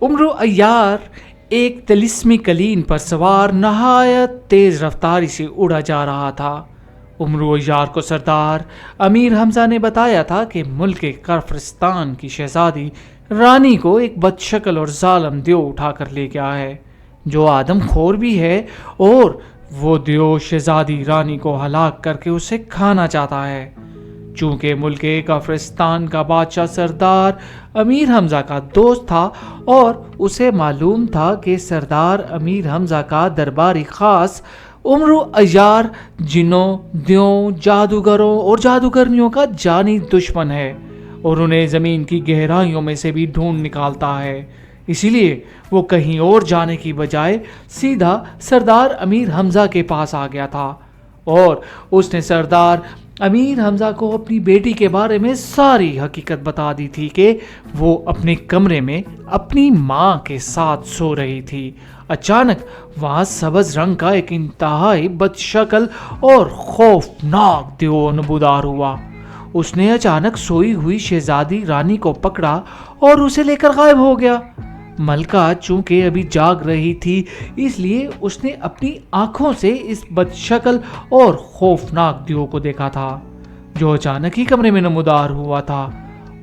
عمرو عیار ایک طلسمی قلین پر سوار نہایت تیز رفتاری سے اڑا جا رہا تھا۔ عمرو عیار کو سردار امیر حمزہ نے بتایا تھا کہ ملک کافرستان کی شہزادی رانی کو ایک بد شکل اور ظالم دیو اٹھا کر لے گیا ہے، جو آدم خور بھی ہے، اور وہ دیو شہزادی رانی کو ہلاک کر کے اسے کھانا چاہتا ہے۔ چونکہ ملک کافرستان کا بادشاہ سردار امیر حمزہ کا دوست تھا اور اسے معلوم تھا کہ سردار امیر حمزہ کا درباری خاص عمرو عیار جنوں، دیوں، جادوگروں اور جادوگرنیوں کا جانی دشمن ہے اور انہیں زمین کی گہرائیوں میں سے بھی ڈھونڈ نکالتا ہے، اسی لیے وہ کہیں اور جانے کی بجائے سیدھا سردار امیر حمزہ کے پاس آ گیا تھا، اور اس نے سردار امیر حمزہ کو اپنی بیٹی کے بارے میں ساری حقیقت بتا دی تھی کہ وہ اپنے کمرے میں اپنی ماں کے ساتھ سو رہی تھی۔ اچانک وہاں سبز رنگ کا ایک انتہائی بد شکل اور خوفناک دیو نمودار ہوا۔ اس نے اچانک سوئی ہوئی شہزادی رانی کو پکڑا اور اسے لے کر غائب ہو گیا۔ ملکہ چونکہ ابھی جاگ رہی تھی، اس لیے اس نے اپنی آنکھوں سے اس بد شکل اور خوفناک دیو کو دیکھا تھا، جو اچانک ہی کمرے میں نمودار ہوا تھا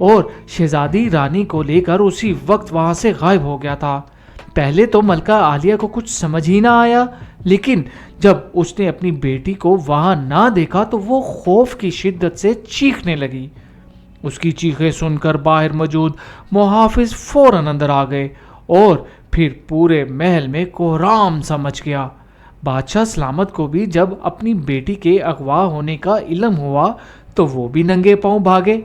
اور شہزادی رانی کو لے کر اسی وقت وہاں سے غائب ہو گیا تھا۔ پہلے تو ملکہ عالیہ کو کچھ سمجھ ہی نہ آیا، لیکن جب اس نے اپنی بیٹی کو وہاں نہ دیکھا تو وہ خوف کی شدت سے چیخنے لگی۔ اس کی چیخیں سن کر باہر موجود محافظ فوراً اندر آ گئے اور پھر پورے محل میں کوہرام سا مچ گیا۔ بادشاہ سلامت کو بھی جب اپنی بیٹی کے اغوا ہونے کا علم ہوا تو وہ بھی ننگے پاؤں بھاگے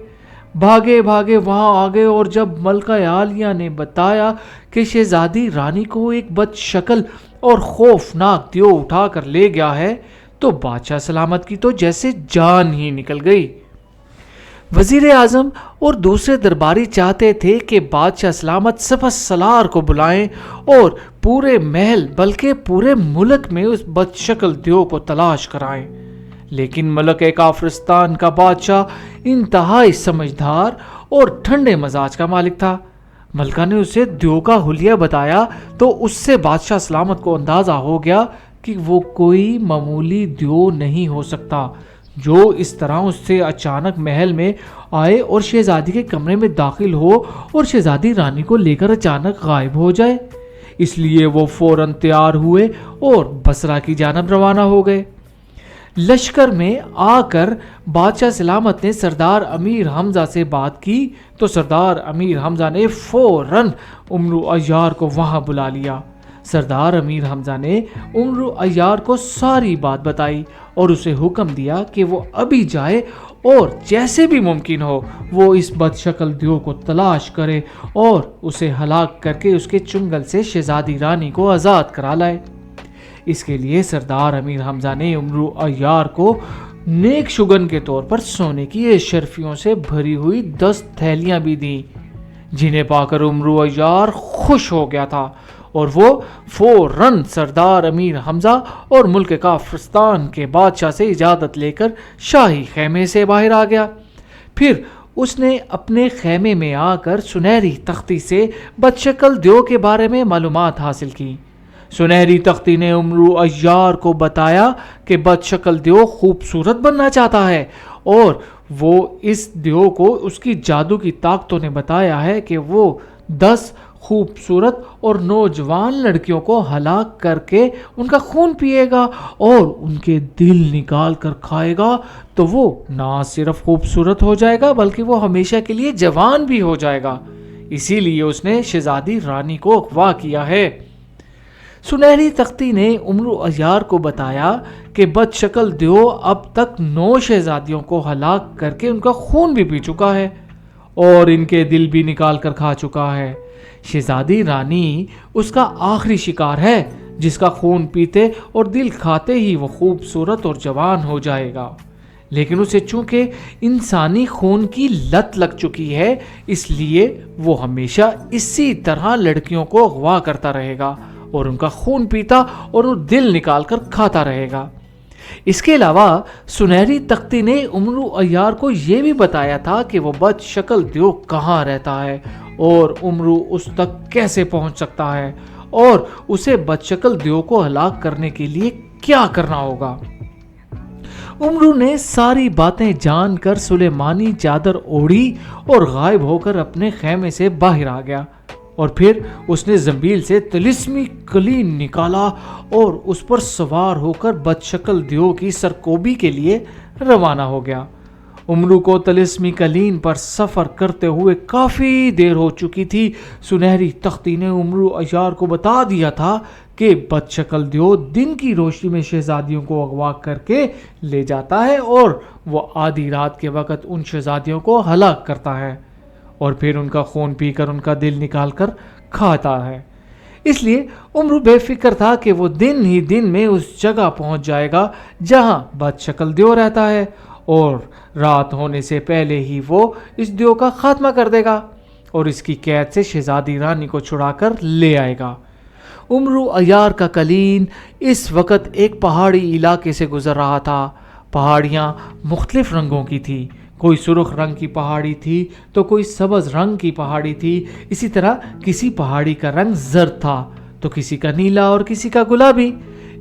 وہاں آ گئے، اور جب ملکہ عالیہ نے بتایا کہ شہزادی رانی کو ایک بد شکل اور خوفناک دیو اٹھا کر لے گیا ہے تو بادشاہ سلامت کی تو جیسے جان ہی نکل گئی۔ وزیر اعظم اور دوسرے درباری چاہتے تھے کہ بادشاہ سلامت سپہ سالار کو بلائیں اور پورے محل بلکہ پورے ملک میں اس بد شکل دیو کو تلاش کرائیں، لیکن ملک کافرستان کا بادشاہ انتہائی سمجھدار اور ٹھنڈے مزاج کا مالک تھا۔ ملکہ نے اسے دیو کا حلیہ بتایا تو اس سے بادشاہ سلامت کو اندازہ ہو گیا کہ وہ کوئی معمولی دیو نہیں ہو سکتا جو اس طرح اس سے اچانک محل میں آئے اور شہزادی کے کمرے میں داخل ہو اور شہزادی رانی کو لے کر اچانک غائب ہو جائے۔ اس لیے وہ فوراً تیار ہوئے اور بصرہ کی جانب روانہ ہو گئے۔ لشکر میں آ کر بادشاہ سلامت نے سردار امیر حمزہ سے بات کی تو سردار امیر حمزہ نے فوراً عمرو عیار کو وہاں بلا لیا۔ سردار امیر حمزہ نے عمرو عیار کو ساری بات بتائی اور اسے حکم دیا کہ وہ ابھی جائے اور جیسے بھی ممکن ہو وہ اس بد شکل دیو کو تلاش کرے اور اسے ہلاک کر کے اس کے چنگل سے شہزادی رانی کو آزاد کرا لائے۔ اس کے لیے سردار امیر حمزہ نے عمرو عیار کو نیک شگن کے طور پر سونے کی اشرفیوں سے بھری ہوئی 10 تھیلیاں بھی دیں، جنہیں پا کر عمرو عیار خوش ہو گیا تھا اور وہ فوراً سردار امیر حمزہ اور ملک کافرستان کے بادشاہ سے اجازت لے کر شاہی خیمے سے باہر آ گیا۔ پھر اس نے اپنے خیمے میں آ کر سنہری تختی سے بدشکل دیو کے بارے میں معلومات حاصل کی۔ سنہری تختی نے عمرو عیار کو بتایا کہ بدشکل دیو خوبصورت بننا چاہتا ہے اور وہ اس دیو کو اس کی جادو کی طاقتوں نے بتایا ہے کہ وہ 10 خوبصورت اور نوجوان لڑکیوں کو ہلاک کر کے ان کا خون پیے گا اور ان کے دل نکال کر کھائے گا تو وہ نہ صرف خوبصورت ہو جائے گا بلکہ وہ ہمیشہ کے لیے جوان بھی ہو جائے گا۔ اسی لیے اس نے شہزادی رانی کو اغوا کیا ہے۔ سنہری تختی نے عمرو عیار کو بتایا کہ بد شکل دیو اب تک 9 شہزادیوں کو ہلاک کر کے ان کا خون بھی پی چکا ہے اور ان کے دل بھی نکال کر کھا چکا ہے۔ شہزادی رانی اس کا آخری شکار ہے جس کا خون پیتے اور دل کھاتے ہی وہ خوبصورت اور جوان ہو جائے گا، لیکن اسے چونکہ انسانی خون کی لت لگ چکی ہے اس لیے وہ ہمیشہ اسی طرح لڑکیوں کو اغوا کرتا رہے گا اور ان کا خون پیتا اور وہ دل نکال کر کھاتا رہے گا۔ اس کے علاوہ سنہری تختی نے امرو عیار کو یہ بھی بتایا تھا کہ وہ بد شکل دیو کہاں رہتا ہے اور امرو اس تک کیسے پہنچ سکتا ہے اور اسے بد شکل دیو کو ہلاک کرنے کے لیے کیا کرنا ہوگا۔ امرو نے ساری باتیں جان کر سلیمانی چادر اوڑھی اور غائب ہو کر اپنے خیمے سے باہر آ گیا، اور پھر اس نے زنبیل سے طلسمی کلین نکالا اور اس پر سوار ہو کر بد شکل دیو کی سرکوبی کے لیے روانہ ہو گیا۔ امرو کو طلسمی کلین پر سفر کرتے ہوئے کافی دیر ہو چکی تھی۔ سنہری تختی نے امرو عیار کو بتا دیا تھا کہ بد شکل دیو دن کی روشنی میں شہزادیوں کو اغوا کر کے لے جاتا ہے اور وہ آدھی رات کے وقت ان شہزادیوں کو ہلاک کرتا ہے اور پھر ان کا خون پی کر ان کا دل نکال کر کھاتا ہے۔ اس لیے امرو بے فکر تھا کہ وہ دن ہی دن میں اس جگہ پہنچ جائے گا جہاں بد شکل دیو رہتا ہے، اور رات ہونے سے پہلے ہی وہ اس دیو کا خاتمہ کر دے گا اور اس کی قید سے شہزادی رانی کو چھڑا کر لے آئے گا۔ امرو عیار کا کلین اس وقت ایک پہاڑی علاقے سے گزر رہا تھا۔ پہاڑیاں مختلف رنگوں کی تھی، کوئی سرخ رنگ کی پہاڑی تھی تو کوئی سبز رنگ کی پہاڑی تھی، اسی طرح کسی پہاڑی کا رنگ زرد تھا تو کسی کا نیلا اور کسی کا گلابی۔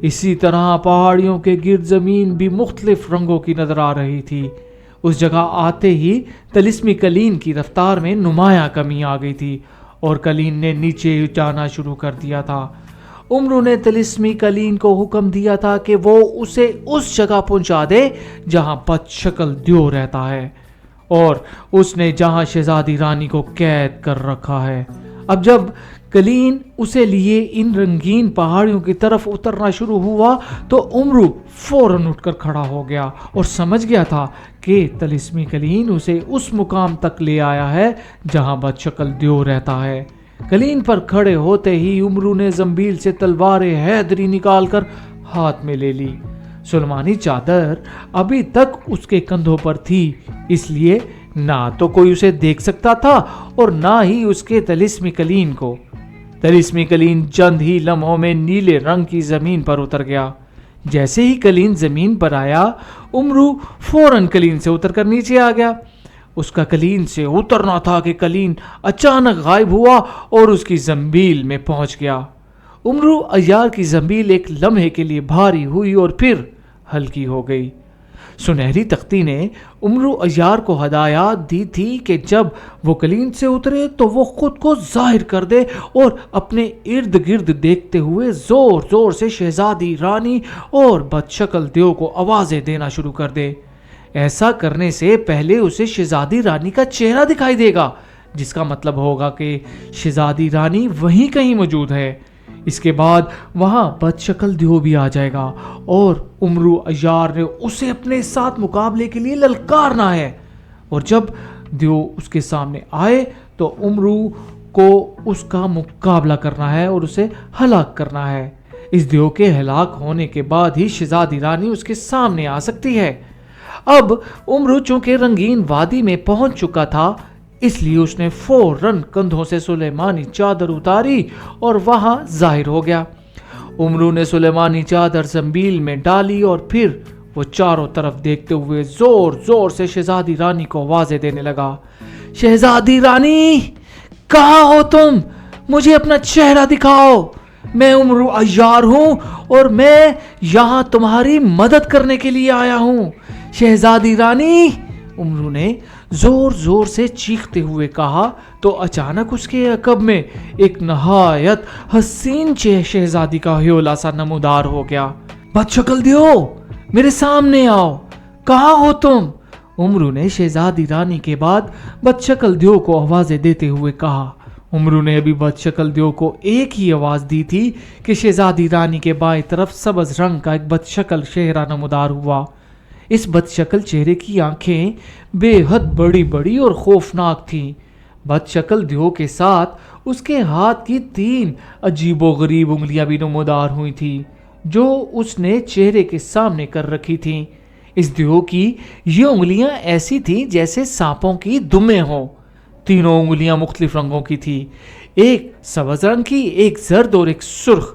اسی طرح پہاڑیوں کے گرد زمین بھی مختلف رنگوں کی نظر آ رہی تھی۔ اس جگہ آتے ہی طلسمی کلین کی رفتار میں نمایاں کمی آ گئی تھی اور کلین نے نیچے جانا شروع کر دیا تھا۔ امرو نے طلسمی کلین کو حکم دیا تھا کہ وہ اسے اس جگہ پہنچا دے جہاں بد شکل دیو رہتا ہے اور اس نے جہاں شہزادی رانی کو قید کر رکھا ہے۔ اب جب کلین اسے لیے ان رنگین پہاڑیوں کی طرف اترنا شروع ہوا تو امرو فوراً اٹھ کر کھڑا ہو گیا اور سمجھ گیا تھا کہ طلسمی کلین اسے اس مقام تک لے آیا ہے جہاں بد شکل دیو رہتا ہے۔ کلین پر کھڑے ہوتے ہی امرو نے زنبیل سے تلوار حیدری نکال کر ہاتھ میں لے لی۔ سلیمانی چادر ابھی تک اس کے کندھوں پر تھی، اس لیے نہ تو کوئی اسے دیکھ سکتا تھا اور نہ ہی اس کے طلسمی کلین کو۔ طلسمی کلین چند ہی لمحوں میں نیلے رنگ کی زمین پر اتر گیا۔ جیسے ہی کلین زمین پر آیا، امرو فوراً کلین سے اتر کر نیچے آ گیا۔ اس کا کلین سے اترنا تھا کہ کلین اچانک غائب ہوا اور اس کی زنبیل میں پہنچ گیا۔ امرو عیار کی زنبیل ایک لمحے کے لیے بھاری ہوئی اور پھر ہلکی ہو گئی۔ سنہری تختی نے امرو عیار کو ہدایات دی تھی کہ جب وہ کلین سے اترے تو وہ خود کو ظاہر کر دے اور اپنے ارد گرد دیکھتے ہوئے زور زور سے شہزادی رانی اور بد شکل دیو کو آوازیں دینا شروع کر دے۔ ایسا کرنے سے پہلے اسے شہزادی رانی کا چہرہ دکھائی دے گا، جس کا مطلب ہوگا کہ شہزادی رانی وہیں کہیں موجود ہے۔ اس کے بعد وہاں بد شکل دیو بھی آ جائے گا اور امرو عیار نے اسے اپنے ساتھ مقابلے کے لیے للکارنا ہے، اور جب دیو اس کے سامنے آئے تو امرو کو اس کا مقابلہ کرنا ہے اور اسے ہلاک کرنا ہے۔ اس دیو کے ہلاک ہونے کے بعد ہی شہزادی رانی اس کے سامنے آ سکتی ہے۔ اب امرو چونکہ رنگین وادی میں پہنچ چکا تھا، اس لیے اس نے فوراً کندھوں سے سلیمانی چادر اتاری اور وہاں ظاہر ہو گیا۔ امرو نے سلیمانی چادر زنبیل میں ڈالی اور پھر وہ چاروں طرف دیکھتے ہوئے زور زور سے شہزادی رانی کو آوازیں دینے لگا۔ شہزادی رانی، کہاں ہو تم؟ مجھے اپنا چہرہ دکھاؤ۔ میں امرو عیار ہوں اور میں یہاں تمہاری مدد کرنے کے لیے آیا ہوں۔ شہزادی رانی، امرو نے زور زور سے چیختے ہوئے کہا تو اچانک اس کے عقب میں ایک نہایت حسین شہزادی کا ہیولا سا نمودار ہو گیا۔ بد شکل دیو، میرے سامنے آؤ، کہاں ہو تم؟ امرو نے شہزادی رانی کے بعد بد شکل دیو کو آوازیں دیتے ہوئے کہا۔ امرو نے ابھی بد شکل دیو کو ایک ہی آواز دی تھی کہ شہزادی رانی کے بائیں طرف سبز رنگ کا ایک بد شکل چہرہ نمودار ہوا۔ اس بد شکل چہرے کی آنکھیں بے حد بڑی بڑی اور خوفناک تھیں۔ بد شکل دیو کے ساتھ اس کے ہاتھ کی 3 عجیب و غریب انگلیاں بھی نمودار ہوئی تھیں جو اس نے چہرے کے سامنے کر رکھی تھیں۔ اس دیو کی یہ انگلیاں ایسی تھیں جیسے سانپوں کی دمیں ہوں۔ تینوں انگلیاں مختلف رنگوں کی تھی، ایک سبز رنگ کی، ایک زرد اور ایک سرخ۔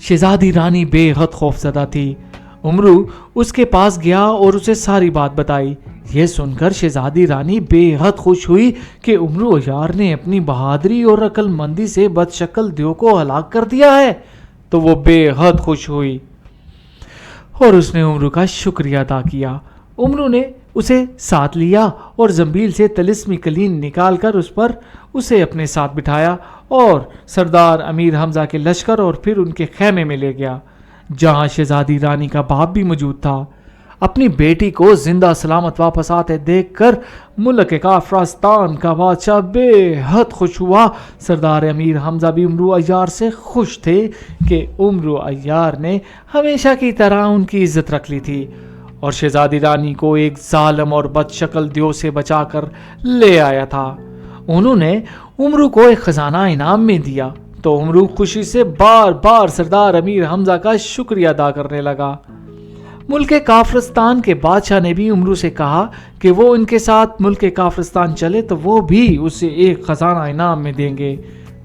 شہزادی رانی بے حد خوفزدہ تھی۔ امرو اس کے پاس گیا اور اسے ساری بات بتائی۔ یہ سن کر شہزادی رانی بے حد خوش ہوئی کہ امرو عیار نے اپنی بہادری اور عقل مندی سے بد شکل دیو کو ہلاک کر دیا ہے، تو وہ بے حد خوش ہوئی اور اس نے امرو کا شکریہ ادا کیا۔ امرو نے اسے ساتھ لیا اور زنبیل سے طلسمی کلین نکال کر اسے اپنے ساتھ بٹھایا اور سردار امیر حمزہ کے لشکر اور پھر ان کے خیمے میں لے گیا، جہاں شہزادی رانی کا باپ بھی موجود تھا۔ اپنی بیٹی کو زندہ سلامت واپس آتے دیکھ کر ملک کافرستان کا بادشاہ بے حد خوش ہوا۔ سردار امیر حمزہ بھی امرو عیار سے خوش تھے کہ امرو عیار نے ہمیشہ کی طرح ان کی عزت رکھ لی تھی اور شہزادی رانی کو ایک ظالم اور بد شکل دیو سے بچا کر لے آیا تھا۔ انہوں نے امرو کو ایک خزانہ انعام میں دیا تو امرو خوشی سے بار بار سردار امیر حمزہ کا شکریہ ادا کرنے لگا۔ ملک کافرستان کے بادشاہ نے بھی امرو سے کہا کہ وہ ان کے ساتھ ملک کافرستان چلے تو وہ بھی اسے ایک خزانہ انعام میں دیں گے،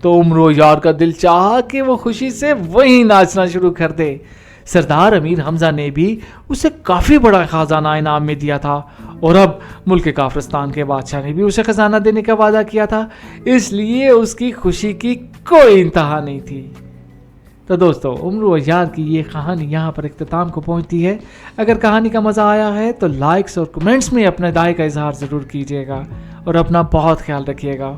تو امرو عیار کا دل چاہا کہ وہ خوشی سے وہیں ناچنا شروع کر دے۔ سردار امیر حمزہ نے بھی اسے کافی بڑا خزانہ انعام میں دیا تھا اور اب ملک کافرستان کے بادشاہ نے بھی اسے خزانہ دینے کا وعدہ کیا تھا، اس لیے اس کی خوشی کی کوئی انتہا نہیں تھی۔ تو دوستو، امرو عیار کی یہ کہانی یہاں پر اختتام کو پہنچتی ہے۔ اگر کہانی کا مزہ آیا ہے تو لائکس اور کمنٹس میں اپنے رائے کا اظہار ضرور کیجیے گا اور اپنا بہت خیال رکھیے گا۔